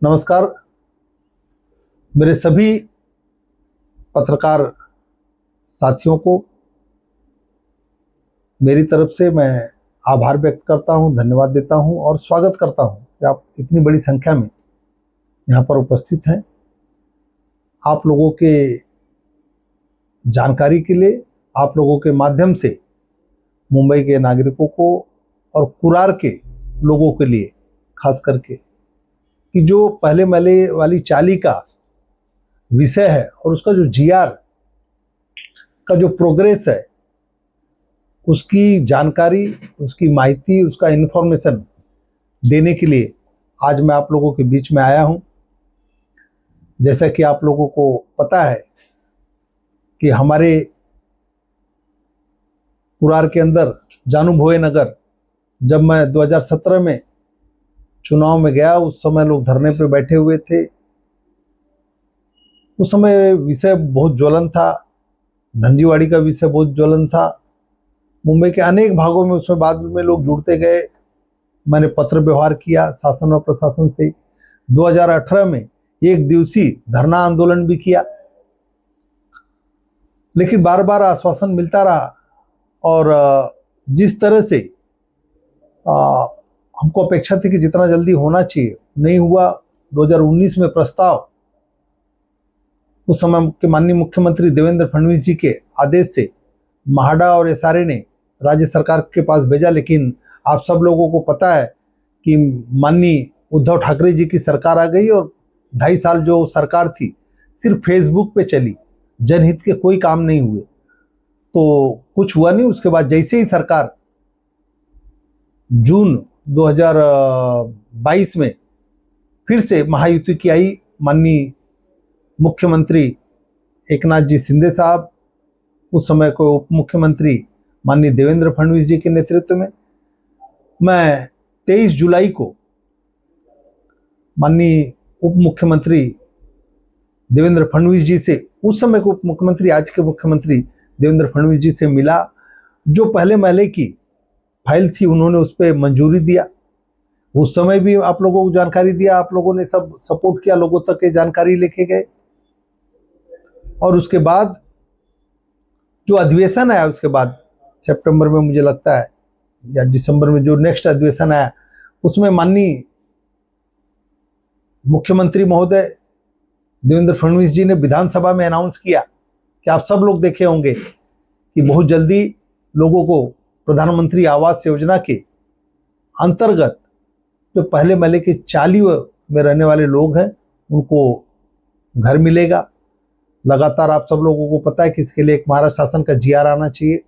नमस्कार। मेरे सभी पत्रकार साथियों को मेरी तरफ से मैं आभार व्यक्त करता हूं, धन्यवाद देता हूं और स्वागत करता हूं कि आप इतनी बड़ी संख्या में यहां पर उपस्थित हैं। आप लोगों के जानकारी के लिए, आप लोगों के माध्यम से मुंबई के नागरिकों को और कुरार के लोगों के लिए खास करके कि जो पहले महले वाली चाली का विषय है और उसका जो जीआर का जो प्रोग्रेस है, उसकी जानकारी, उसकी माहिती, उसका इन्फॉर्मेशन देने के लिए आज मैं आप लोगों के बीच में आया हूं। जैसा कि आप लोगों को पता है कि हमारे कुरार के अंदर जानू भोये नगर, जब मैं 2017 में चुनाव में गया, उस समय लोग धरने पे बैठे हुए थे। उस समय विषय बहुत ज्वलन था, धंजीवाड़ी का विषय बहुत ज्वलन था। मुंबई के अनेक भागों में उसमें बाद में लोग जुड़ते गए। मैंने पत्र व्यवहार किया शासन और प्रशासन से। 2018 में एक दिवसीय धरना आंदोलन भी किया, लेकिन बार बार आश्वासन मिलता रहा और जिस तरह से हमको अपेक्षा थी कि जितना जल्दी होना चाहिए नहीं हुआ। 2019 में प्रस्ताव उस समय के माननीय मुख्यमंत्री देवेंद्र फडणवीस जी के आदेश से म्हाडा और एसआरए ने राज्य सरकार के पास भेजा, लेकिन आप सब लोगों को पता है कि माननीय उद्धव ठाकरे जी की सरकार आ गई और 2.5 साल जो सरकार थी सिर्फ फेसबुक पे चली, जनहित के कोई काम नहीं हुए, तो कुछ हुआ नहीं। उसके बाद जैसे ही सरकार जून 2022 में फिर से महायुति की आई, माननीय मुख्यमंत्री एकनाथ जी शिंदे साहब, उस समय को उप मुख्यमंत्री माननीय देवेंद्र फडणवीस जी के नेतृत्व में, मैं 23 जुलाई को माननीय उप मुख्यमंत्री देवेंद्र फडणवीस जी से, उस समय के उप मुख्यमंत्री आज के मुख्यमंत्री देवेंद्र फडणवीस जी से मिला। जो पहले महले की फाइल थी उन्होंने उस पर मंजूरी दिया। उस समय भी आप लोगों को जानकारी दिया, आप लोगों ने सब सपोर्ट किया, लोगों तक ये जानकारी लेके गए। और उसके बाद जो अधिवेशन आया, उसके बाद सितंबर में मुझे लगता है या दिसंबर में जो नेक्स्ट अधिवेशन आया, उसमें माननीय मुख्यमंत्री महोदय देवेंद्र फडणवीस जी ने विधानसभा में अनाउंस किया कि आप सब लोग देखे होंगे कि बहुत जल्दी लोगों को प्रधानमंत्री आवास योजना के अंतर्गत जो पहले महले के चाली में रहने वाले लोग हैं उनको घर मिलेगा। लगातार आप सब लोगों को पता है कि इसके लिए एक महाराष्ट्र शासन का जीआर आना चाहिए।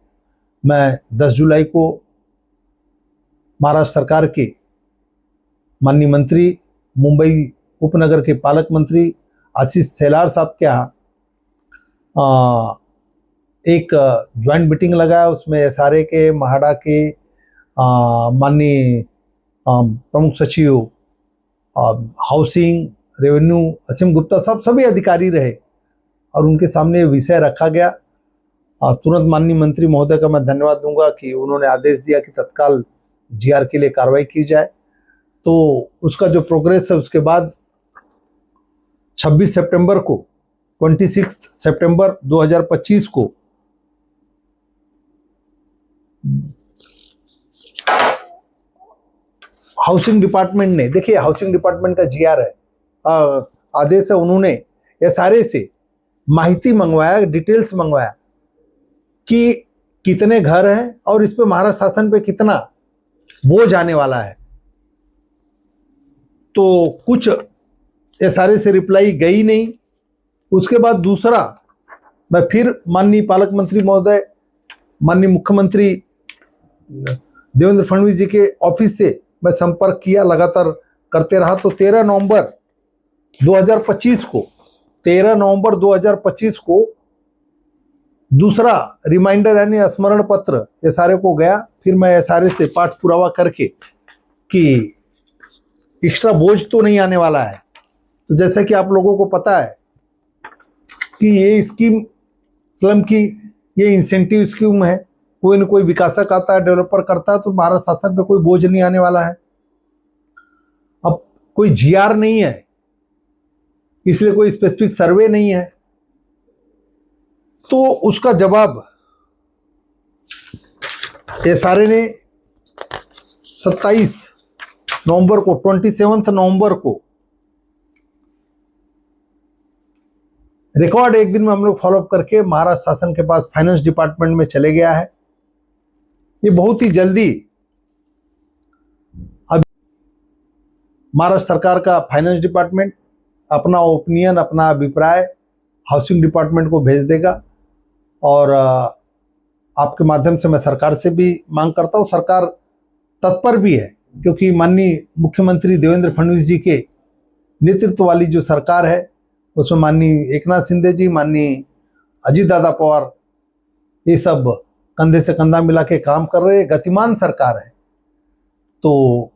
मैं 10 जुलाई को महाराष्ट्र सरकार के माननीय मंत्री, मुंबई उपनगर के पालक मंत्री आशीष शेलार साहब के यहाँ एक ज्वाइंट मीटिंग लगाया। उसमें एसआरए के, म्हाडा के माननीय प्रमुख सचिव हाउसिंग, रेवेन्यू असीम गुप्ता साहब सभी अधिकारी रहे और उनके सामने विषय रखा गया। तुरंत माननीय मंत्री महोदय का मैं धन्यवाद दूंगा कि उन्होंने आदेश दिया कि तत्काल जीआर के लिए कार्रवाई की जाए। तो उसका जो प्रोग्रेस है, उसके बाद 26 सितंबर को 26 सितंबर 2025 को हाउसिंग डिपार्टमेंट ने, देखिए हाउसिंग डिपार्टमेंट का जीआर है, आदेश है, उन्होंने एसआरए से माहिती मंगवाया, डिटेल्स मंगवाया कि कितने घर हैं और इस पे महाराष्ट्र शासन पे कितना बोझ आने वाला है। तो कुछ एसआरए से रिप्लाई गई नहीं। उसके बाद दूसरा, मैं फिर माननीय पालक मंत्री महोदय, माननीय मुख्यमंत्री देवेंद्र फडणवीस जी के ऑफिस से मैं संपर्क किया, लगातार करते रहा। तो 13 नवंबर 2025 को दूसरा रिमाइंडर यानी स्मरण पत्र एसआरए को गया। फिर मैं एसआरए से पाठ पुरावा करके कि एक्स्ट्रा बोझ तो नहीं आने वाला है। तो जैसे कि आप लोगों को पता है कि ये स्कीम स्लम की ये इंसेंटिव स्कीम है, कोई न कोई विकासक आता है, डेवलपर करता है, तो महाराष्ट्र शासन पे कोई बोझ नहीं आने वाला है। अब कोई जीआर नहीं है इसलिए कोई स्पेसिफिक सर्वे नहीं है। तो उसका जवाब एसआरए ने 27 नवंबर को 27 नवंबर को रिकॉर्ड एक दिन में हम लोग फॉलोअप करके महाराष्ट्र शासन के पास फाइनेंस डिपार्टमेंट में चले गया है। ये बहुत ही जल्दी अब महाराष्ट्र सरकार का फाइनेंस डिपार्टमेंट अपना ओपिनियन, अपना अभिप्राय हाउसिंग डिपार्टमेंट को भेज देगा। और आपके माध्यम से मैं सरकार से भी मांग करता हूँ, सरकार तत्पर भी है, क्योंकि माननीय मुख्यमंत्री देवेंद्र फडणवीस जी के नेतृत्व वाली जो सरकार है उसमें माननीय एकनाथ शिंदे जी, माननीय अजीत दादा पवार, ये सब कंधे से कंधा मिला के काम कर रहे हैं। गतिमान सरकार है। तो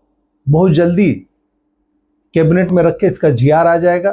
बहुत जल्दी कैबिनेट में रख के इसका जीआर आ जाएगा।